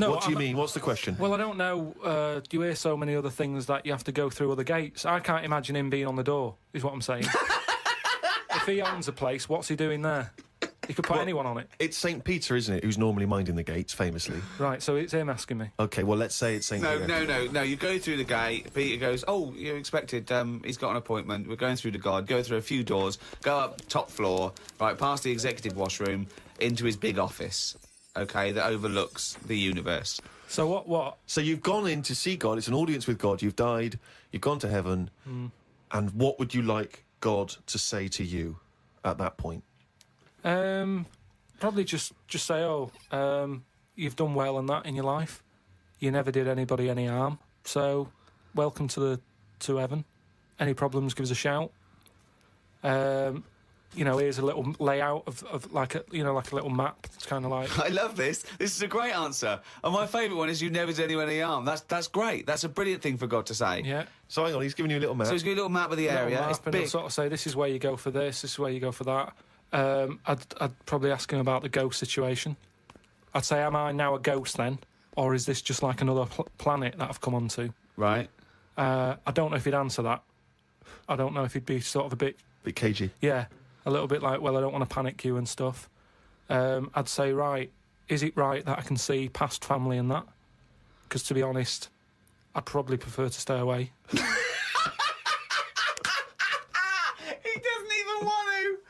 No, what do you mean? What's the question? Well, I don't know. Do you hear so many other things that you have to go through other gates? I can't imagine him being on the door, is what I'm saying. If he owns a place, what's he doing there? He could put anyone on it. It's St. Peter, isn't it, who's normally minding the gates, famously. Right, so it's him asking me. OK, well, let's say it's St. Peter. No. You go through the gate. Peter goes, oh, you're expected. He's got an appointment. We're going through the guard. Go through a few doors. Go up top floor, right, past the executive washroom, into his big office, OK, that overlooks the universe. So what? So you've gone in to see God. It's an audience with God. You've died. You've gone to heaven. And what would you like God to say to you at that point? Probably just say, you've done well and that in your life. You never did anybody any harm. So, welcome to heaven. Any problems, give us a shout. Here's a little layout of like a little map. It's kind of like... I love this. This is a great answer. And my favourite one is you never did anyone any harm. That's great. That's a brilliant thing for God to say. Yeah. So hang on, he's giving you a little map. So he's giving you a little map of the area. It's big. He'll sort of say, this is where you go for this is where you go for that. I'd probably ask him about the ghost situation. I'd say, am I now a ghost then? Or is this just like another planet that I've come onto? Right. I don't know if he'd answer that. I don't know if he'd be sort of a bit... Bit cagey. Yeah, a little bit like, well, I don't want to panic you and stuff. I'd say, right, is it right that I can see past family and that? Because to be honest, I'd probably prefer to stay away.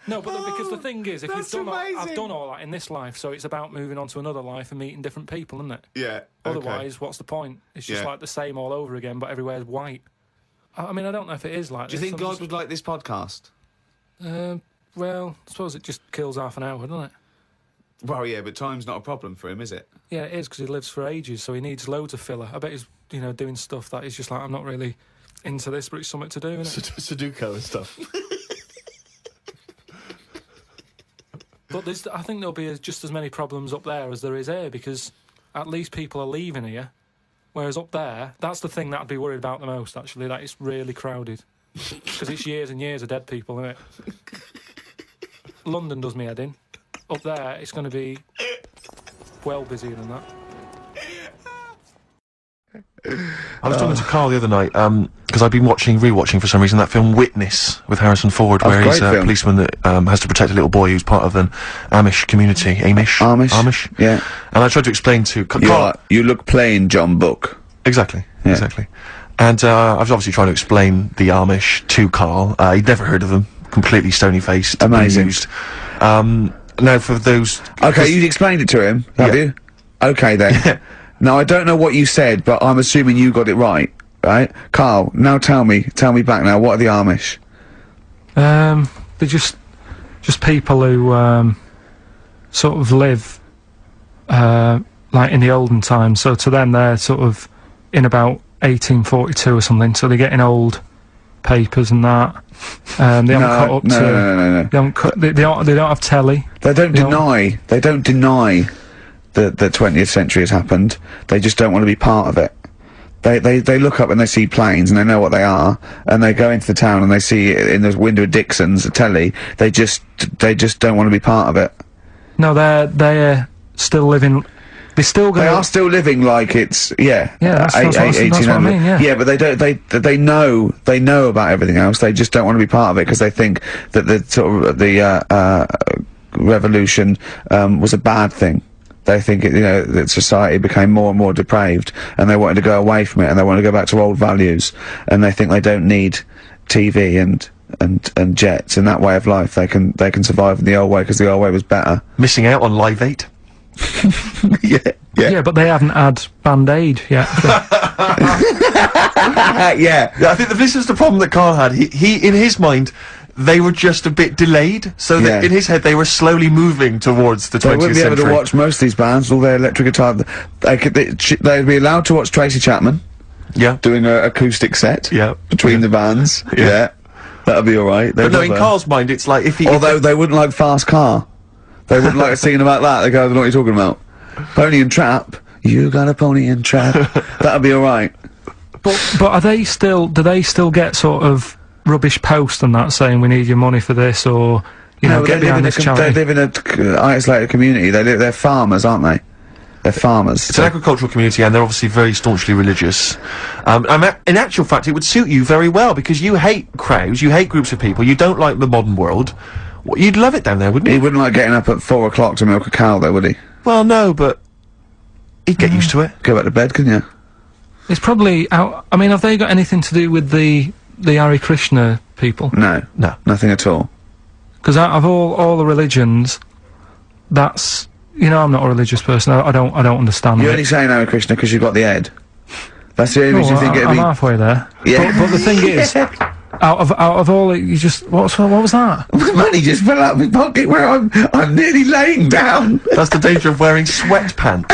No, but because the thing is, if you've done I've done all that in this life, so it's about moving on to another life and meeting different people, isn't it? Yeah. Otherwise, what's the point? It's just like the same all over again, but everywhere's white. I mean, I don't know if it is like this. Do you think God would like this podcast? Well, I suppose it just kills half an hour, doesn't it? Well, yeah, but time's not a problem for him, is it? Yeah, it is, because he lives for ages, so he needs loads of filler. I bet he's, doing stuff that he's just like, I'm not really into this, but it's something to do, isn't it? Sudoku and stuff. But I think there'll be just as many problems up there as there is here, because at least people are leaving here, whereas up there, that's the thing that I'd be worried about the most, actually, that it's really crowded. Because it's years and years of dead people, isn't it? London does me head in. Up there, it's going to be well busier than that. I was talking to Karl the other night, because I've been rewatching for some reason that film Witness with Harrison Ford, where he's a policeman that has to protect a little boy who's part of an Amish community. Amish? Yeah. And I tried to explain to Karl... You look plain, John Book. Exactly. And I was obviously trying to explain the Amish to Karl. He'd never heard of them. Completely stony-faced. Amazing. Amused. Now, for those... Okay, you explained it to him, have you? Okay, then. Now, I don't know what you said, but I'm assuming you got it right? Karl, now tell me back now, what are the Amish? They're just people who, sort of live, like in the olden times, so to them they're sort of in about 1842 or something, so they're getting old papers and that. They haven't cut up to... No. They don't have telly. They don't deny the 20th century has happened. They just don't want to be part of it. They look up and they see planes and they know what they are, and they go into the town and they see in the window of Dixon's a telly. They just don't want to be part of it. No, they're still living. They are still living like it's that's what I mean. Yeah, but they know about everything else. They just don't want to be part of it because they think that the revolution was a bad thing. They think that society became more and more depraved, and they wanted to go away from it, and they want to go back to old values, and they think they don't need TV and jets and that way of life. They can survive in the old way because the old way was better. Missing out on Live 8. Yeah, but they haven't had Band-Aid yet. Yeah, I think this is the problem that Karl had. He in his mind, they were just a bit delayed, so that in his head they were slowly moving towards the 20th century. They wouldn't be able to watch most of these bands, all their electric guitar. They'd be allowed to watch Tracy Chapman. Yeah. Doing an acoustic set. Yeah. Between the bands. Yeah. That'll be alright. But no, in Karl's mind, it's like if he... Although they wouldn't like Fast Car. They wouldn't like singing about that. They go, I don't know what you're talking about. Pony and Trap. You got a pony and trap. That'll be alright. But are they still... Do they still get sort of rubbish posts and that saying we need your money for this, or get behind this charity? They live in a isolated community. They're farmers, aren't they? They're farmers. It's an agricultural community, and they're obviously very staunchly religious. In actual fact, it would suit you very well, because you hate crowds, you hate groups of people, you don't like the modern world. You'd love it down there, wouldn't you? He wouldn't like getting up at 4 o'clock to milk a cow, though, would he? Well, no, but he'd get used to it. Go back to bed, couldn't you? It's probably out. I mean, have they got anything to do with the Hare Krishna people? No, nothing at all. Because out of all the religions, that's, you know, I'm not a religious person. I don't understand. You're only saying Hare Krishna because you've got the head. That's the only reason you think it'd be. I'm halfway there. Yeah. But the thing is, out of all it, you just what was that? Money just fell out of my pocket where I'm nearly laying down. That's the danger of wearing sweatpants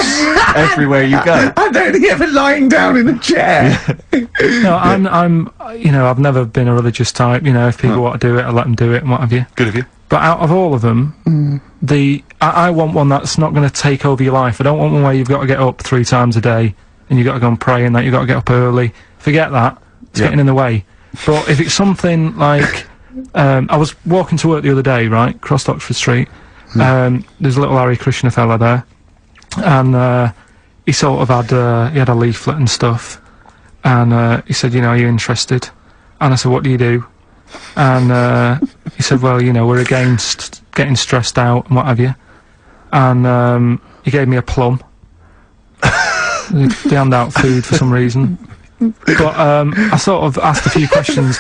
everywhere you go. I'm only ever lying down in a chair. No, I'm you know, I've never been a religious type. You know, if people want to do it, I let them do it and what have you. Good of you. But out of all of them, I want one that's not going to take over your life. I don't want one where you've got to get up 3 times a day and you've got to go and pray and that you've got to get up early. Forget that. It's getting in the way. But if it's something like, I was walking to work the other day, right, crossed Oxford Street. There's a little Hare Krishna fella there, and he sort of had he had a leaflet and stuff, and he said, you know, are you interested? And I said, what do you do? And he said, well, you know, we're against getting stressed out and what have you. And he gave me a plum. They hand out food for some reason. But I sort of asked a few questions.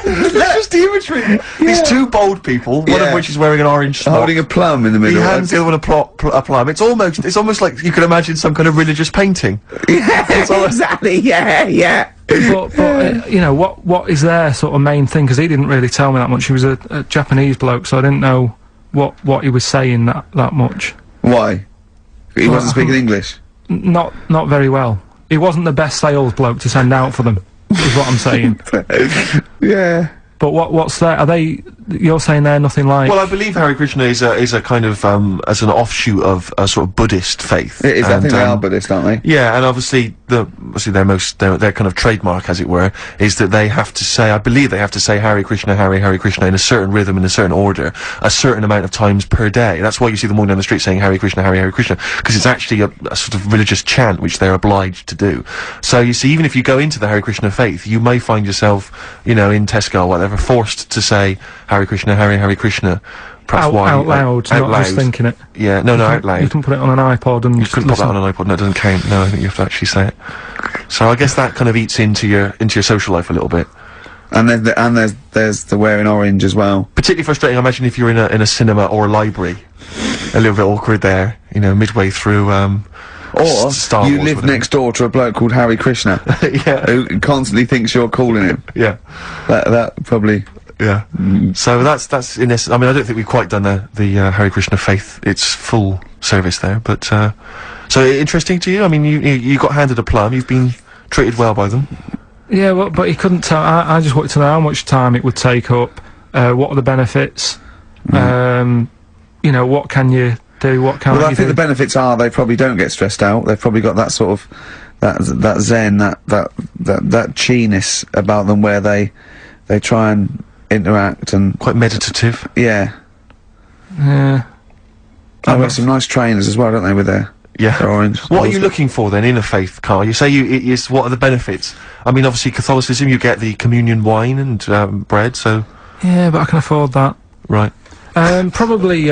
That's just the imagery. These two bold people, one of which is wearing an orange smock, holding a plum in the middle. He hands the other one a plum. It's almost like you could imagine some kind of religious painting. Exactly. Yeah. But you know, what is their sort of main thing? Because he didn't really tell me that much. He was a Japanese bloke, so I didn't know what he was saying that much. Why? He wasn't speaking English? Not very well. He wasn't the best sales bloke to send out for them, is what I'm saying. Yeah. But what's that? Are they? You're saying they're nothing like? Well, I believe Hare Krishna is a kind of as an offshoot of a sort of Buddhist faith. It is. I think they are Buddhist, aren't they? Yeah, and obviously their kind of trademark, as it were, is that they have to say. I believe they have to say Hare Krishna, Hare Krishna in a certain rhythm, in a certain order, a certain amount of times per day. That's why you see them walking down the street saying Hare Krishna, Hare Krishna, because it's actually a sort of religious chant which they're obliged to do. So you see, even if you go into the Hare Krishna faith, you may find yourself, you know, in Tesco or whatever, forced to say Hare Krishna, Hare Krishna. Perhaps out loud, not just thinking it. Yeah, no, out loud. You can put it on an iPod and you couldn't put that on an iPod. No, it doesn't count. No, I think you have to actually say it. So I guess that kind of eats into your social life a little bit. And there's the wearing orange as well. Particularly frustrating, I imagine, if you're in a cinema or a library. A little bit awkward there, you know, midway through. Or Star you Wars, live next door to a bloke called Hare Krishna. Yeah. Who constantly thinks you're calling him. Yeah. That probably. Yeah. So that's in essence. I mean, I don't think we've quite done the Hare Krishna faith its full service there, but so interesting to you. I mean, you got handed a plum. You've been treated well by them. Yeah, well, but he couldn't tell. I just wanted to know how much time it would take up. What are the benefits? You know, what can you do? What can't you do? Well, I think the benefits are they probably don't get stressed out. They've probably got that sort of that zen, that chi-ness about them, where they try and interact and quite meditative. Yeah. Yeah. They've got some nice trainers as well, don't they, with their orange. What are you looking for then in a faith, Karl? You say what are the benefits? I mean, obviously Catholicism, you get the communion wine and bread, so. Yeah, but I can afford that. Right. Probably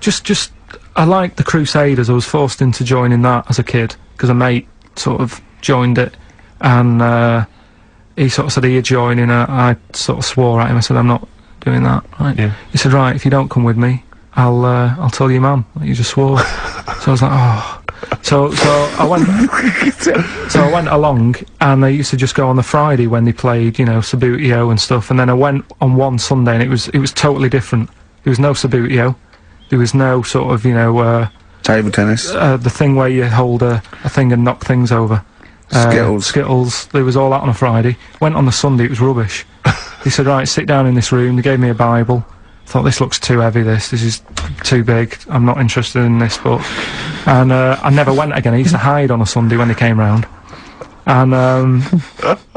just I liked the Crusaders. I was forced into joining that as a kid because a mate sort of joined it, and he sort of said, "Are you joining?" I sort of swore at him. I said, "I'm not doing that." Right? Yeah. He said, "Right, if you don't come with me, I'll tell your mum that you just swore." So I was like, "Oh." So I went. So I went along, and they used to just go on the Friday when they played, you know, Sabutio and stuff. And then I went on one Sunday, and it was totally different. There was no Sabutio. There was no sort of, you know, table tennis. The thing where you hold a thing and knock things over. Skittles. There was all that on a Friday. Went on the Sunday, it was rubbish. He said, "Right, sit down in this room." They gave me a Bible. Thought, this looks too heavy, this is too big, I'm not interested in this book. And I never went again. I used to hide on a Sunday when they came round. And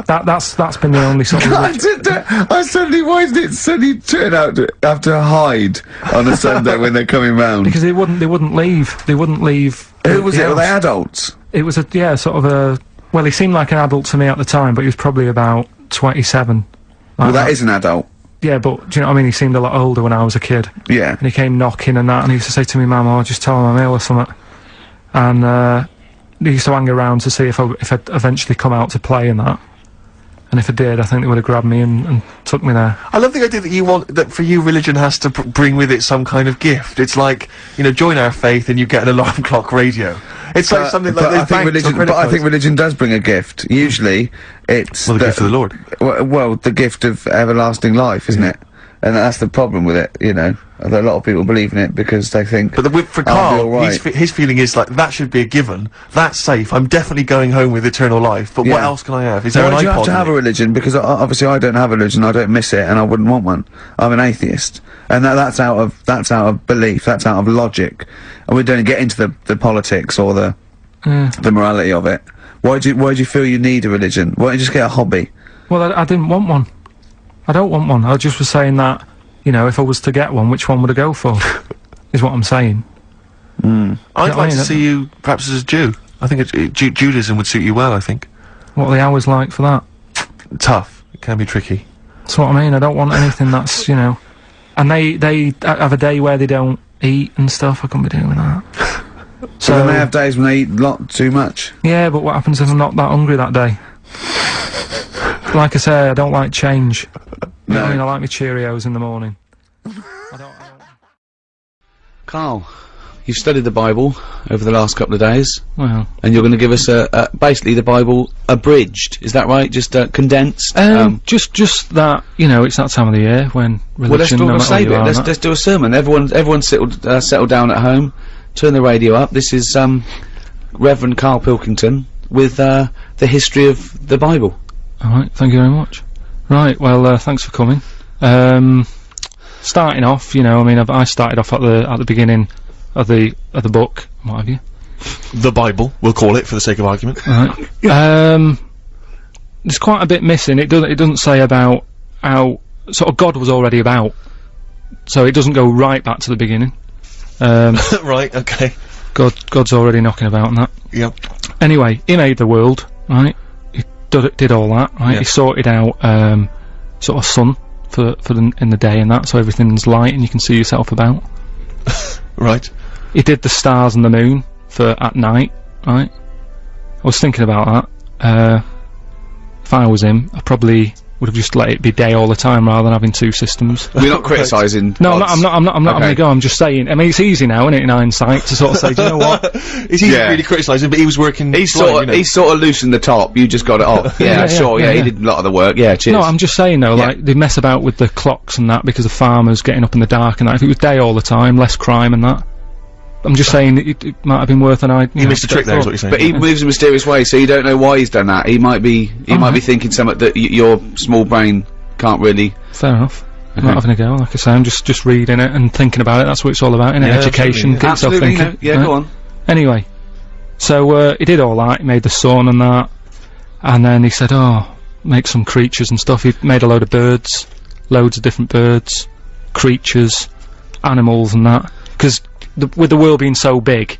that's been the only sort of... why did it suddenly turn out to have to hide on a Sunday when they're coming round? Because they wouldn't leave. They wouldn't leave Who was it? Were they adults? It was sort of a... Well, he seemed like an adult to me at the time, but he was probably about 27. Well, that is an adult. Yeah, but do you know what I mean? He seemed a lot older when I was a kid. Yeah. And he came knocking and that, and he used to say to me, Mum, I'll just tell him I'm ill or something. And, he used to hang around to see if I'd eventually come out to play and that. And if I did, I think they would have grabbed me and took me there. I love the idea that for you, religion has to bring with it some kind of gift. It's like, you know, join our faith and you get an alarm clock radio. It's like something like I think religion does bring a gift. Usually, it's the gift of the Lord. Well, the gift of everlasting life, isn't it? And that's the problem with it, you know. A lot of people believe in it because they think. But for Karl, his feeling is like that should be a given. That's safe. I'm definitely going home with eternal life. But what else can I have? Is there an iPod? You have to have a religion because obviously I don't have a religion. I don't miss it, and I wouldn't want one. I'm an atheist, and that's out of belief. That's out of logic. And we don't get into the politics or the morality of it. Why do you feel you need a religion? Why don't you just get a hobby? Well, I didn't want one. I don't want one. I just was saying that, you know, if I was to get one, which one would I go for? Is what I'm saying. I'd like to see you perhaps as a Jew. I think Judaism would suit you well, I think. What are the hours like for that? Tough. It can be tricky. That's what I mean. I don't want anything that's, you know... And they have a day where they don't eat and stuff. I couldn't be doing that. So then they have days when they eat a lot too much. Yeah, but what happens if I'm not that hungry that day? Like I say, I don't like change. You know what I mean? I like my Cheerios in the morning. I don't... Karl, you've studied the Bible over the last couple of days. Well... And you're going to give us basically the Bible abridged, is that right? Just condensed? Just that, you know, it's that time of the year when religion... Well, let's save it. Let's do a sermon. Everyone settle down at home, turn the radio up. This is Reverend Karl Pilkington with the history of the Bible. Alright, thank you very much. Right, well, thanks for coming. Starting off, you know, I mean, I started off at the beginning of the book, what have you? The Bible, we'll call it for the sake of argument. Right. There's quite a bit missing. It doesn't say about how sort of God was already about, so it doesn't go right back to the beginning. Right, okay. God's already knocking about and that. Yep. Anyway, he made the world, right? Did all that, right? Yeah. He sorted out sort of sun in the day and that, so everything's light and you can see yourself about. Right. He did the stars and the moon for at night, right? I was thinking about that. If I was him, I probably would have just let it be day all the time rather than having two systems. We're not criticising. No, I'm not having a go. I'm just saying. I mean, it's easy now, isn't it, in hindsight, to sort of say, do you know what? It's easy to really criticise him, but he was working. He sort of loosened the top. You just got it off. Yeah, sure. Yeah, he did a lot of the work. Yeah, cheers. No, I'm just saying though, like they mess about with the clocks and that because of farmers getting up in the dark and that. If it was day all the time, less crime and that. I'm just saying it might have been worth an idea. You missed a trick there, is what you're saying. But he moves in a mysterious way, so you don't know why he's done that. He might be thinking something that your small brain can't really. Fair enough. I'm not having a go, like I say, I'm just reading it and thinking about it. That's what it's all about, innit? Education, get yourself thinking. Yeah, go on. Anyway, so he did all that. He made the sun and that, and then he said, "Oh, make some creatures and stuff." He made a load of birds, loads of different birds, creatures, animals, and that. Because with the world being so big,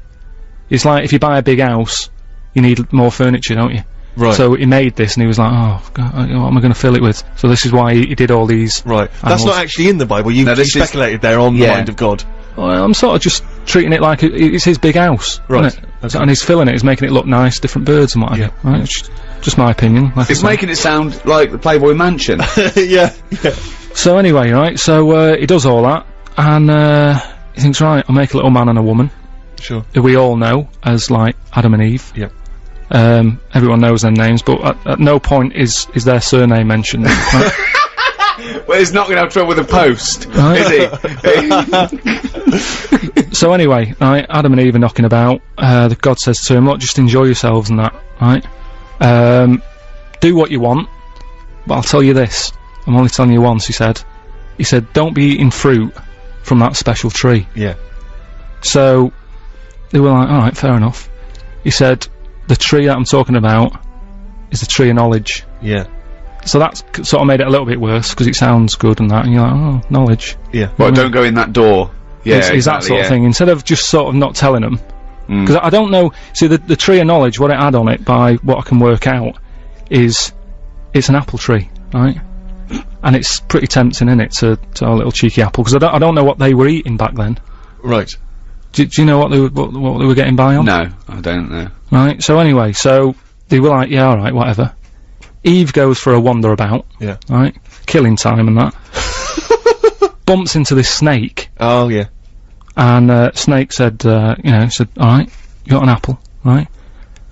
it's like if you buy a big house, you need more furniture, don't you? Right. So he made this, and he was like, "Oh, God, what am I going to fill it with?" So this is why he did all these. Right. Animals. That's not actually in the Bible. You speculated there on the mind of God. Well, I'm sort of just treating it like it's his big house, right? Okay. And he's filling it. He's making it look nice, different birds and what have you. Right? It's just my opinion. Like it's making it sound like the Playboy Mansion. Yeah. So anyway, right. So he does all that, and he thinks, right, I'll make a little man and a woman. Sure. Who we all know as like Adam and Eve. Yep. Everyone knows their names, but at no point is their surname mentioned. Right? Well, he's not going to have trouble with the post, is he? So anyway, right, Adam and Eve are knocking about. God says to him, "Look, just enjoy yourselves and that, right? Do what you want, but I'll tell you this. I'm only telling you once." He said, "Don't be eating fruit from that special tree." Yeah. So they were like, "All right, fair enough." He said, "The tree that I'm talking about is the tree of knowledge." Yeah. So that's sort of made it a little bit worse because it sounds good and that, and you're like, "Oh, knowledge." Yeah. Well, don't go in that door. Yeah, it's that sort of thing. Instead of just sort of not telling them, Because I don't know, see the tree of knowledge, what it had on it by what I can work out is, it's an apple tree, right? And it's pretty tempting, innit, to a little cheeky apple, because I don't know what they were eating back then. Right. Do you know what they were getting by on? No, I don't know. Right, so anyway, so they were like, yeah, alright, whatever. Eve goes for a wander about. Yeah. Right? Killing time and that. Bumps into this snake. Oh, yeah. And, Snake said, alright, you got an apple, right?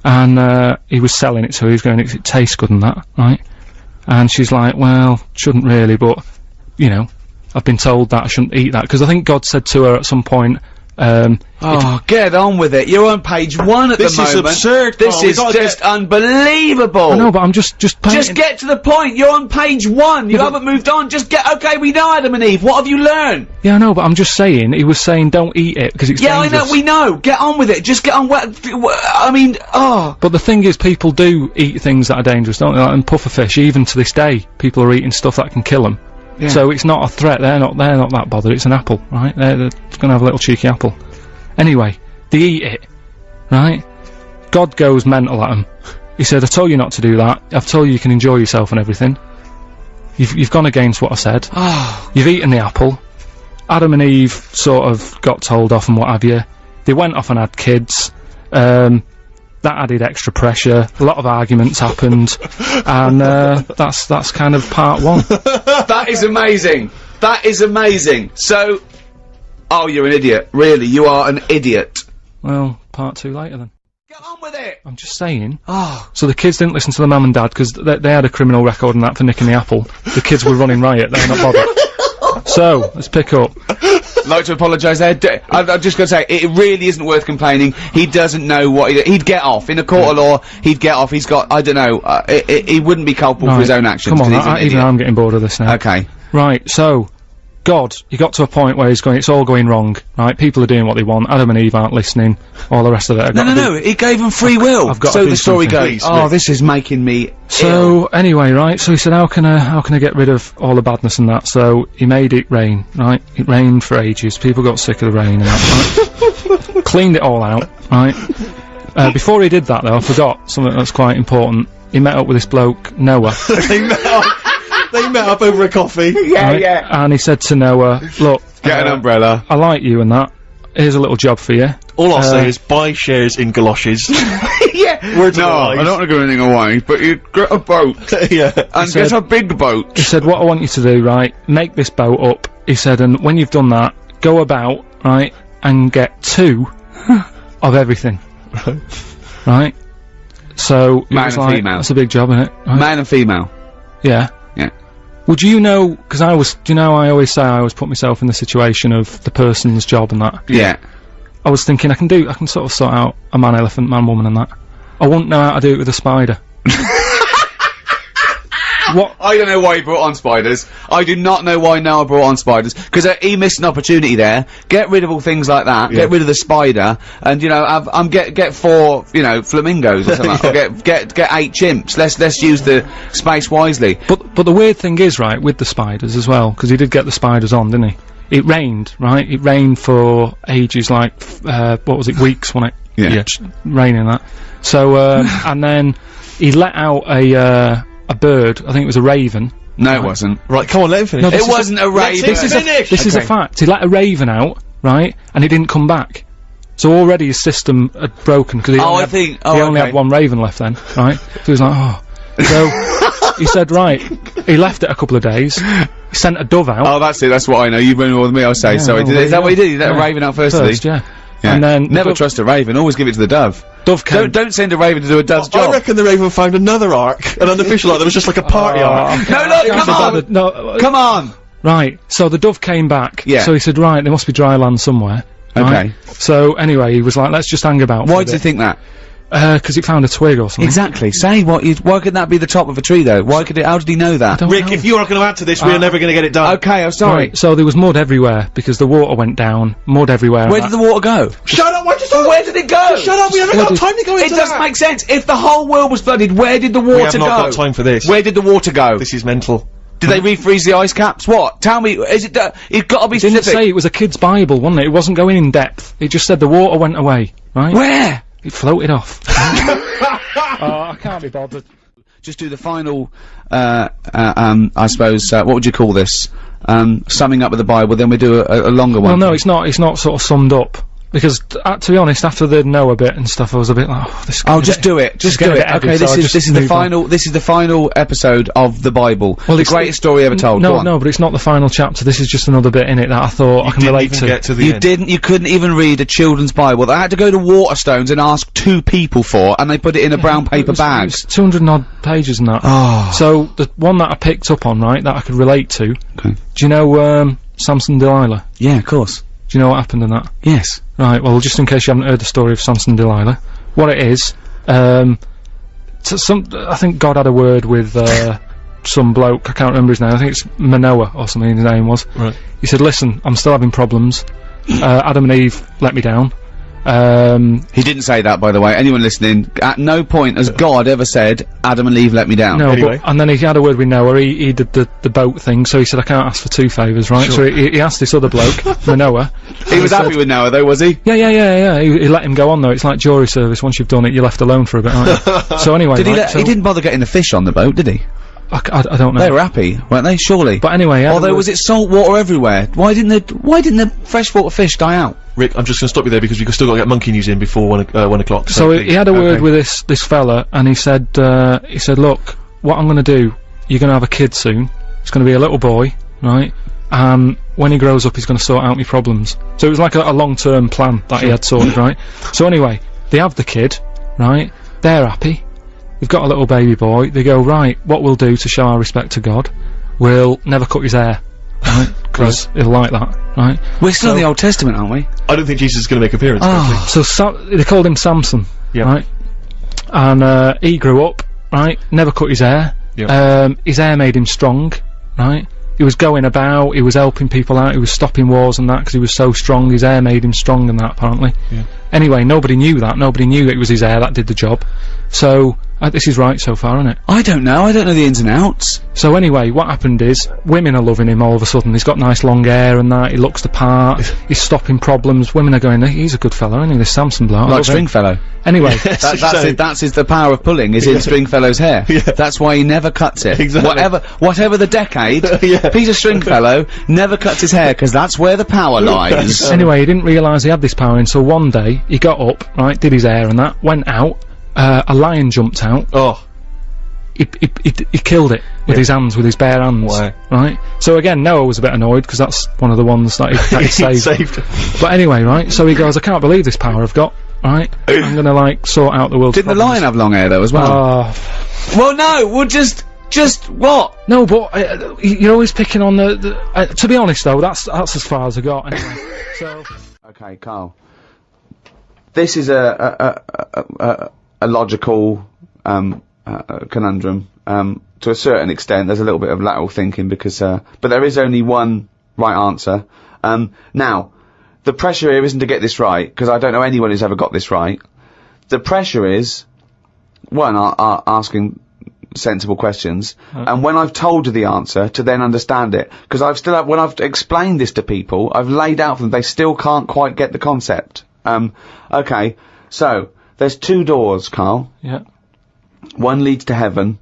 And, he was selling it, so he was going, it tastes good and that, right? And she's like, well, shouldn't really, but, you know, I've been told that I shouldn't eat that, because I think God said to her at some point, get on with it. You're on page 1 at the moment. This is absurd. This is just unbelievable. I know, but I'm just get to the point. You're on page 1. You haven't moved on. Okay, we know Adam and Eve. What have you learned? Yeah, I know, but I'm just saying, he was saying don't eat it, because it's dangerous. I know, we know. Get on with it. Just get on I mean, But the thing is, people do eat things that are dangerous, don't they? Like, and pufferfish, even to this day, people are eating stuff that can kill them. Yeah. So it's not a threat, they're not that bothered, it's an apple, right? They're gonna have a little cheeky apple. Anyway, they eat it, right? God goes mental at them. He said, I told you not to do that, I've told you can enjoy yourself and everything. You've gone against what I said. You've eaten the apple. Adam and Eve sort of got told off and what have you. They went off and had kids. That added extra pressure, a lot of arguments happened, and that's kind of part 1. That is amazing. That is amazing. So, oh, you're an idiot. Really, you are an idiot. Well, part 2 later then. Get on with it. I'm just saying. So the kids didn't listen to the mum and dad because they had a criminal record and that for nicking the apple. The kids were running riot. They're not bothered. So let's pick up. Like to apologise there. I'm just gonna say, it really isn't worth complaining. He doesn't know what he'd get off. In a court of law, he'd get off. He's got, I don't know, he wouldn't be culpable for his own actions. Come on, even I'm getting bored of this now. Okay. Right, so, God, he got to a point where he's going, it's all going wrong, right? People are doing what they want, Adam and Eve aren't listening, all the rest of it. No, he gave them free will. So the story goes, this is making me ill. Anyway, right, so he said, how can I get rid of all the badness and that? So, he made it rain, right? It rained for ages, people got sick of the rain and that, right? Cleaned it all out, right? Before he did that though, I forgot something that's quite important. He met up with this bloke, Noah. They met up over a coffee. Yeah. And he said to Noah, look, get an umbrella. I like you and that. Here's a little job for you. All I'll say is buy shares in galoshes. Yeah. I don't want to give anything away, but you get a boat. Yeah. And get a big boat. He said, what I want you to do, right, make this boat up. He said, and when you've done that, go about, right, and get 2 of everything. Right? So, man and like, female. That's a big job, isn't it? Right? Man and female. Yeah. Yeah. Would you know, because do you know I always say I always put myself in the situation of the person's job and that? Yeah. I was thinking I can sort of sort out a man elephant, man woman and that. I wouldn't know how to do it with a spider. What? I don't know why he brought on spiders. I do not know why Noah brought on spiders, because he missed an opportunity there. Get rid of all things like that. Yeah. Get rid of the spider, and you know, get 4, you know, flamingos or something. Or get 8 chimps. Let's use the space wisely. But the weird thing is, right, with the spiders as well, because he did get the spiders on, didn't he? It rained, right? It rained for ages, like what was it, weeks, wasn't it? Yeah. Raining that. So and then he let out a bird, I think it was a raven. No, it wasn't. Right, come on, let him finish. No, it wasn't a raven. This is a fact. He let a raven out, right, and it didn't come back. So already his system had broken, because he only had 1 raven left then, right? So he was like, oh. So, he said, right, he left it a couple of days, he sent a dove out. Oh, that's it, that's what I know, you've been more than me, I'll say, sorry. Is that what he did? He let a raven out first, yeah. And then never trust a raven, always give it to the dove. Dove came. Don't send a raven to do a dove's job. I reckon the raven found another ark, an unofficial ark, there was just like a party ark. No, look, come on! Right, so the dove came back. Yeah. So he said, right, there must be dry land somewhere. Right? Okay. So anyway, he was like, let's just hang about. Why did you think that? Because it found a twig or something. Exactly. Say why could that be the top of a tree though? How did he know that? Rick, if you are going to add to this, we're never going to get it done. Okay, I'm sorry. Right, so there was mud everywhere, because the water went down, mud everywhere. Where did the water go? Shut up, where did it go? Shut up, we haven't got time to go into that. It doesn't make sense. If the whole world was flooded, where did the water go? We have not got time for this. Where did the water go? This is mental. Did they refreeze the ice caps? What? Tell me, is it, it's gotta be specific. It didn't say it was a kid's Bible, wasn't it? It wasn't going in depth. It just said the water went away, right? Where? It floated off. I can't be bothered. Just do the final, I suppose, what would you call this? Summing up of the Bible, then we do a longer one. Well, no, it's not sort of summed up. Because, to be honest, after the Noah bit and stuff, I was a bit like, oh, this. Oh, just do it. Just do it. Okay, this is the final. This is the final episode of the Bible. Well, the greatest story ever told. No, but it's not the final chapter. This is just another bit in it that I thought I can relate to. Get to the end. You couldn't even read a children's Bible. They had to go to Waterstones and ask 2 people for, and they put it in a brown paper bag. It was 200 and odd pages and that. Oh. So the one that I picked up on, right, that I could relate to. Okay. Do you know Samson and Delilah? Yeah, of course. Do you know what happened in that? Yes. Right, well, just in case you haven't heard the story of Samson and Delilah, what it is, I think God had a word with, some bloke, I can't remember his name, I think it's Manoah or something his name was. Right. He said, listen, I'm still having problems, Adam and Eve let me down. He didn't say that, by the way. Anyone listening, at no point has God ever said, Adam and Eve let me down. No, anyway. and then he had a word with Noah, he did the boat thing, so he said, I can't ask for 2 favours, right? Sure. So he asked this other bloke, Manoah. He was happy with Noah, though, was he? Yeah, he let him go on, though. It's like jury service, once you've done it, you're left alone for a bit, aren't you? So anyway, he didn't bother getting the fish on the boat, did he? I don't know. They were happy, weren't they? Surely. But anyway, although was it salt water everywhere? Why didn't the freshwater fish die out? Rick, I'm just gonna stop you there because we've still got to get monkey news in before 1 o'clock. So he had a word with this fella, and he said, look, what I'm gonna do, you're gonna have a kid soon. It's gonna be a little boy, right? When he grows up, he's gonna sort out my problems. So it was like a long-term plan that he had sorted, right? So anyway, they have the kid, right? They're happy. They've got a little baby boy. They go, right, what we'll do to show our respect to God, we'll never cut his hair, right? Because he'll like that, right? We're still in the Old Testament, aren't we? I don't think Jesus is going to make an appearance. So they called him Samson, right? And he grew up, right? Never cut his hair. His hair made him strong, right? He was going about, he was helping people out, he was stopping wars and that because he was so strong. His hair made him strong and that, apparently. Yeah. Anyway, nobody knew that. Nobody knew it was his hair that did the job. So, this is right so far, isn't it? I don't know the ins and outs. So anyway, what happened is, women are loving him all of a sudden. He's got nice long hair and that, he looks the part, he's stopping problems. Women are going, he's a good fellow, isn't he, this Samson bloke? Like Stringfellow. Anyway. That's the power of pulling, is in Stringfellow's hair. Yeah. That's why he never cuts it. Exactly. Whatever the decade, Peter Stringfellow never cuts his hair, because that's where the power lies. Anyway, he didn't realise he had this power until one day, he got up, right, did his hair and that, went out, a lion jumped out. Oh. He killed it with his hands, with his bare hands. Wow. Right? So again, Noah was a bit annoyed, because that's one of the ones that he saved. But anyway, right, so he goes, I can't believe this power I've got, right? I'm gonna, like, sort out the world's Didn't problems. the lion have long hair, though, as well? Well, no, well, just what? No, but, you're always picking on to be honest, though, that's as far as I got, anyway. So... Okay, Carl. This is a logical, conundrum. To a certain extent, there's a little bit of lateral thinking because, but there is only one right answer. Now, the pressure here isn't to get this right, because I don't know anyone who's ever got this right. The pressure is, one, asking sensible questions, and when I've told you the answer, to then understand it. Because when I've explained this to people, I've laid out for them, they still can't quite get the concept. Okay, so, there's 2 doors, Carl. Yeah. One leads to heaven,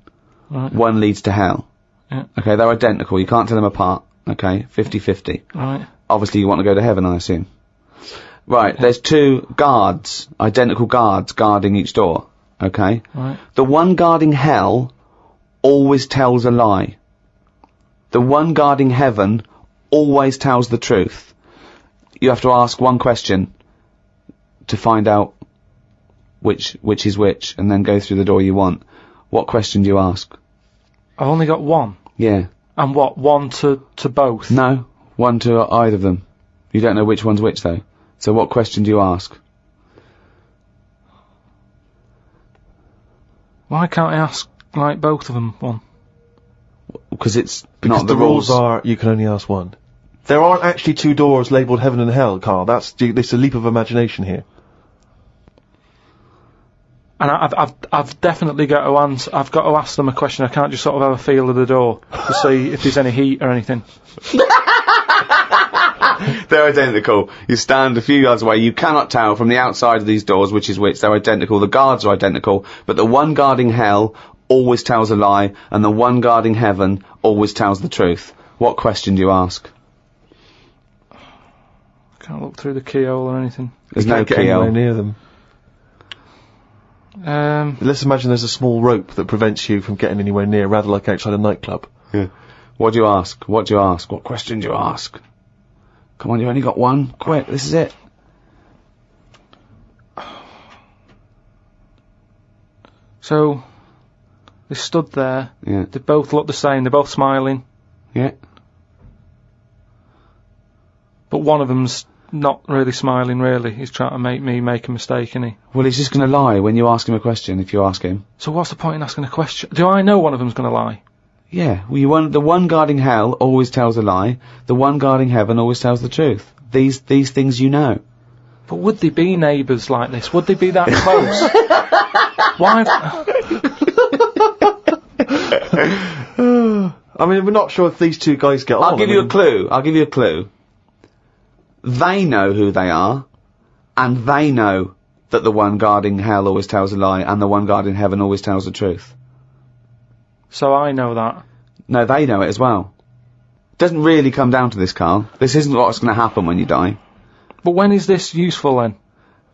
right. One leads to hell. Yeah. Okay, they're identical, you can't tell them apart. Okay, 50-50. Right. Obviously you want to go to heaven, I assume. Right, there's 2 guards, identical guards, guarding each door. Okay? Right. The one guarding hell always tells a lie. The one guarding heaven always tells the truth. You have to ask one question to find out which is which, and then go through the door you want. What question do you ask? I've only got one. Yeah. And what, one to both? No, one to either of them. You don't know which one's which, though. So what question do you ask? Why can't I ask, like, both of them one? Because Because the rules are you can only ask one. There aren't actually 2 doors labelled heaven and hell, Carl. It's a leap of imagination here. And I've definitely got to answer. I've got to ask them a question. I can't just sort of have a feel of the door to see if there's any heat or anything. They're identical. You stand a few yards away. You cannot tell from the outside of these doors which is which. They're identical. The guards are identical, but the one guarding hell always tells a lie, and the one guarding heaven always tells the truth. What question do you ask? Can't look through the keyhole or anything. There's no keyhole near them. Let's imagine there's a small rope that prevents you from getting anywhere near, rather like outside a nightclub. Yeah. What do you ask? What do you ask? What question do you ask? Come on, you've only got one. Quick, this is it. So, they stood there. Yeah. They both look the same. They're both smiling. Yeah. But one of them's not really smiling, really. He's trying to make me make a mistake, isn't he? Well, he's just going to lie when you ask him a question, if you ask him. So what's the point in asking a question? Do I know one of them's going to lie? Yeah, well, the one guarding hell always tells a lie. The one guarding heaven always tells the truth. These things you know. But would they be neighbours like this? Would they be that close? Why? I mean, we're not sure if these two guys get on. I'll give you a clue. They know who they are, and they know that the one guarding hell always tells a lie, and the one guarding heaven always tells the truth. So I know that. No, they know it as well. Doesn't really come down to this, Carl. This isn't what's going to happen when you die. But when is this useful then?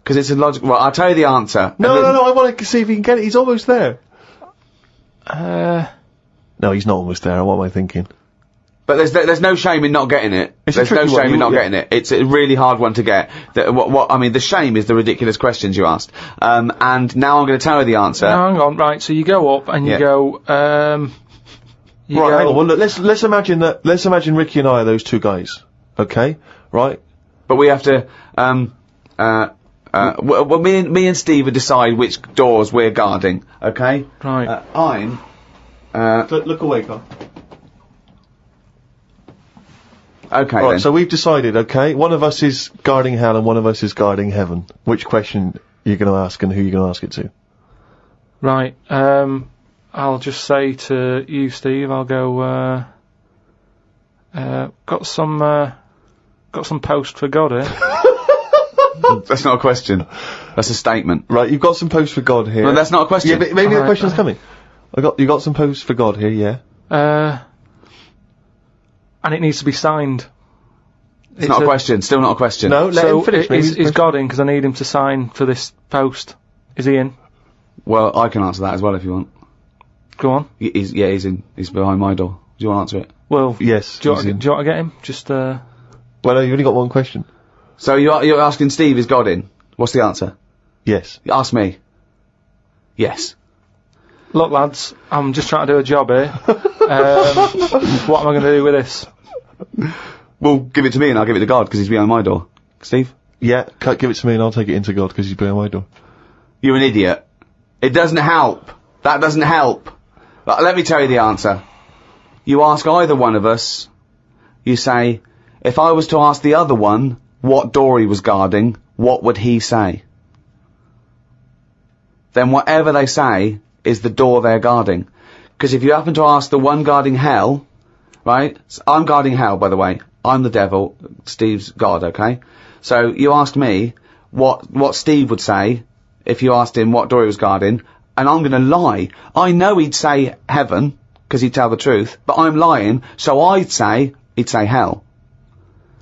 Because it's a logical... Well, I'll tell you the answer. No, I want to see if he can get it. He's almost there. No, he's not almost there. What am I thinking? But there's no shame in not getting it. There's no shame in not getting it. It's a really hard one to get. I mean, the shame is the ridiculous questions you asked. And now I'm going to tell you the answer. No, hang on, right, so you go up and you go, hang on, well, look, let's imagine Ricky and I are those two guys. Okay? Right? But we have to, well, me and Steve will decide which doors we're guarding. Okay? Right. Look away, Carl. Okay, right, then. so we've decided, okay, one of us is guarding hell and one of us is guarding heaven. Which question you're going to ask and who you're going to ask it to? Right, I'll just say to you, Steve, I'll go, got some post for God here. That's not a question. That's a statement. Right, you've got some post for God here. No, that's not a question. Yeah, but maybe the question's coming. You got some post for God here, yeah? And it needs to be signed. It's not a question. Still not a question. No, let him finish. Is God in? Because I need him to sign for this post. Is he in? Well, I can answer that as well if you want. Go on. He's in. He's behind my door. Do you want to answer it? Well, yes. Do you want to get him? Just Well, no, you've only got one question. So you're asking Steve, is God in? What's the answer? Yes. Ask me. Yes. Look, lads, I'm just trying to do a job here. What am I going to do with this? Well, give it to me and I'll give it to God because he's behind my door. Steve? Yeah, give it to me and I'll take it into God because he's behind my door. You're an idiot. It doesn't help. That doesn't help. Let me tell you the answer. You ask either one of us, you say, if I was to ask the other one what door he was guarding, what would he say? Then whatever they say is the door they're guarding. Because if you happen to ask the one guarding hell, right? I'm guarding hell, by the way. I'm the devil. Steve's God, okay? So you asked me what Steve would say if you asked him what door he was guarding, and I'm going to lie. I know he'd say heaven, because he'd tell the truth, but I'm lying, so I'd say he'd say hell.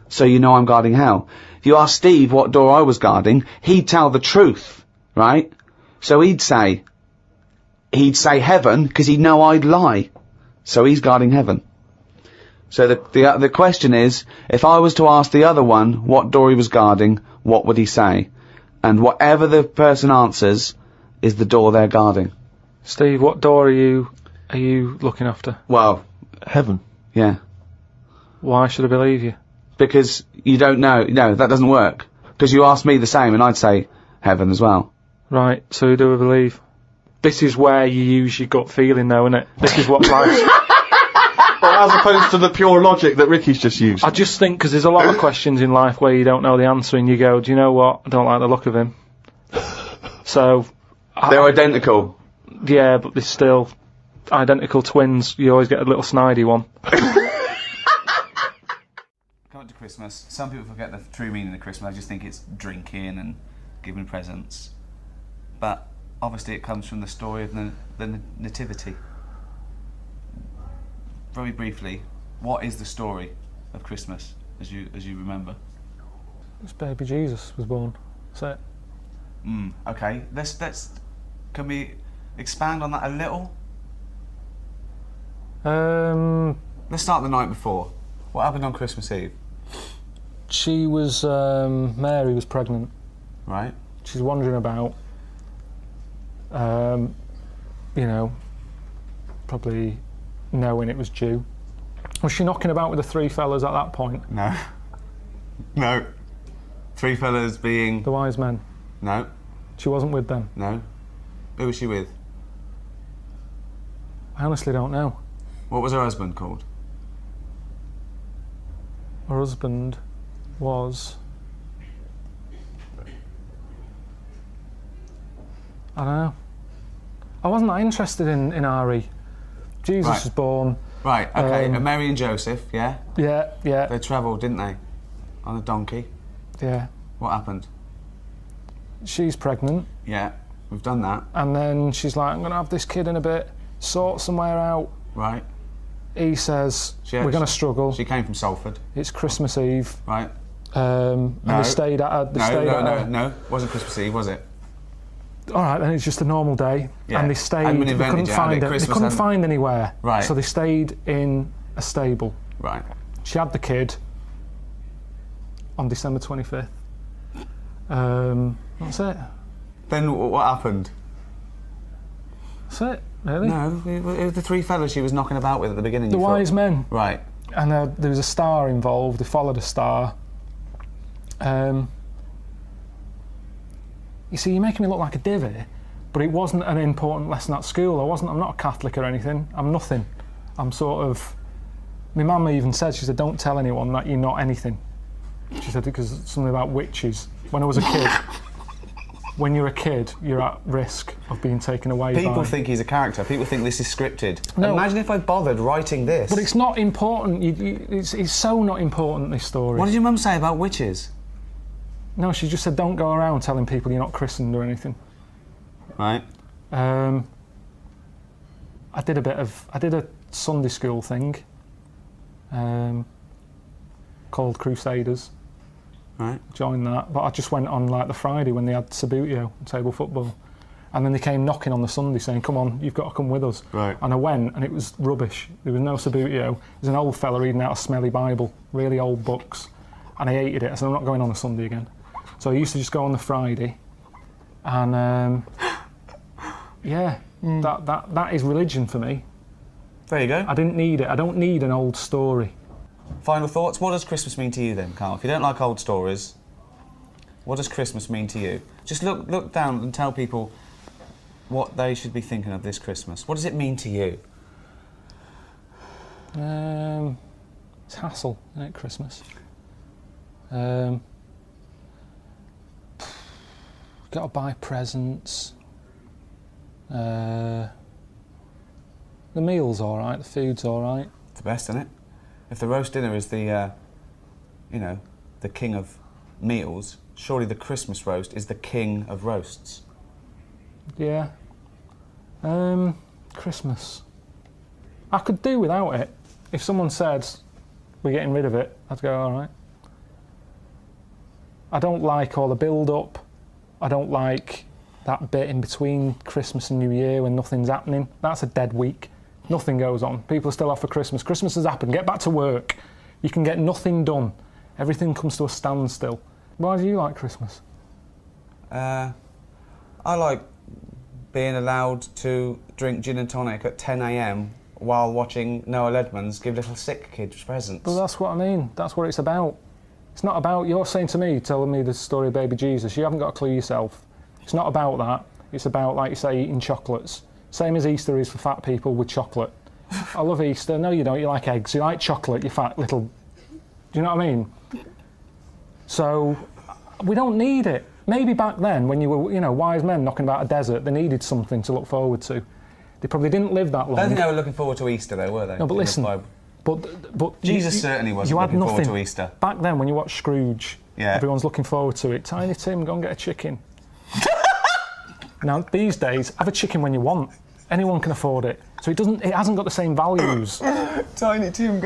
So you know I'm guarding hell. If you ask Steve what door I was guarding, he'd tell the truth, right? So he'd say heaven, because he'd know I'd lie. So he's guarding heaven. So the question is, if I was to ask the other one what door he was guarding, what would he say? And whatever the person answers is the door they're guarding. Steve, what door are you looking after? Well, heaven. Yeah. Why should I believe you? Because you don't know. No, that doesn't work. Because you asked me the same and I'd say heaven as well. Right, so who do I believe? This is where you use your gut feeling though, isn't it? This is what life... Well, as opposed to the pure logic that Ricky's just used. I just think, because there's a lot of questions in life where you don't know the answer and you go, do you know what? I don't like the look of him. So, They're identical. Yeah, but they're still identical twins. You always get a little snidey one. Coming to Christmas, some people forget the true meaning of Christmas. I just think it's drinking and giving presents. But obviously it comes from the story of the Nativity. Very briefly, what is the story of Christmas, as you remember? It's baby Jesus was born. That's it. Okay. Can we expand on that a little? Let's start the night before. What happened on Christmas Eve? She was Mary was pregnant. Right. She's wandering about. You know, probably knowing it was due. Was she knocking about with the three fellas at that point? No. No. Three fellas being... The wise men? No. She wasn't with them? No. Who was she with? I honestly don't know. What was her husband called? Her husband was... I don't know. I wasn't that interested in Ari. Jesus was born. Right, okay. And Mary and Joseph, yeah? Yeah, yeah. They travelled, didn't they? On a donkey. Yeah. What happened? She's pregnant. Yeah, we've done that. And then she's like, I'm going to have this kid in a bit, sort somewhere out. Right. He says, we're going to struggle. She came from Salford. It's Christmas Eve. Right. And they stayed at her. No. It wasn't Christmas Eve, was it? All right, then it's just a normal day. Yeah. And they stayed, they couldn't find anywhere. Right. So they stayed in a stable. Right. She had the kid on December 25th. That's it. Then what happened? That's it, really. No, it was the three fellas she was knocking about with at the beginning. The wise men. Right. And there was a star involved. They followed a star. You see, you're making me look like a divvy, but it wasn't an important lesson at school. I'm not a Catholic or anything. I'm nothing. I'm sort of... My mum even said, she said, don't tell anyone that you're not anything. She said, because something about witches. When I was a kid, when you're a kid, you're at risk of being taken away People think he's a character. People think this is scripted. No. Imagine if I bothered writing this. But it's not important. It's so not important, this story. What did your mum say about witches? No, she just said don't go around telling people you're not christened or anything. Right. I did a Sunday school thing called Crusaders. Right. Joined that, but I just went on like the Friday when they had Sabutio, table football. And then they came knocking on the Sunday saying, come on, you've got to come with us. Right. And I went and it was rubbish. There was no Sabutio. There's an old fella reading out a smelly Bible, really old books. And I hated it. I said, I'm not going on a Sunday again. So I used to just go on the Friday, and that is religion for me. There you go. I didn't need it. I don't need an old story. Final thoughts? What does Christmas mean to you then, Karl? If you don't like old stories, what does Christmas mean to you? Just look down and tell people what they should be thinking of this Christmas. What does it mean to you? It's hassle, isn't it, Christmas? Got to buy presents. The meal's all right. The food's all right. It's the best, isn't it? If the roast dinner is the, the king of meals, surely the Christmas roast is the king of roasts. Yeah. Christmas. I could do without it. If someone said we're getting rid of it, I'd go all right. I don't like all the build-up. I don't like that bit in between Christmas and New Year when nothing's happening. That's a dead week. Nothing goes on. People are still off for Christmas. Christmas has happened. Get back to work. You can get nothing done. Everything comes to a standstill. Why do you like Christmas? I like being allowed to drink gin and tonic at 10 a.m. while watching Noah Ledman's give little sick kids presents. Well, that's what I mean. That's what it's about. It's not about, you're saying to me, telling me the story of baby Jesus, you haven't got a clue yourself. It's not about that. It's about, like you say, eating chocolates. Same as Easter is for fat people with chocolate. I love Easter. No, you don't. You like eggs. You like chocolate, you fat little... Do you know what I mean? So, we don't need it. maybe back then, when you were, you know, wise men knocking about a desert, they needed something to look forward to. They probably didn't live that long. I don't think they were looking forward to Easter, though, were they? No, but listen, but Jesus certainly wasn't looking forward to Easter. Back then, when you watch Scrooge, everyone's looking forward to it. Tiny Tim, go and get a chicken. Now, these days, have a chicken when you want. Anyone can afford it. So it hasn't got the same values. Tiny Tim.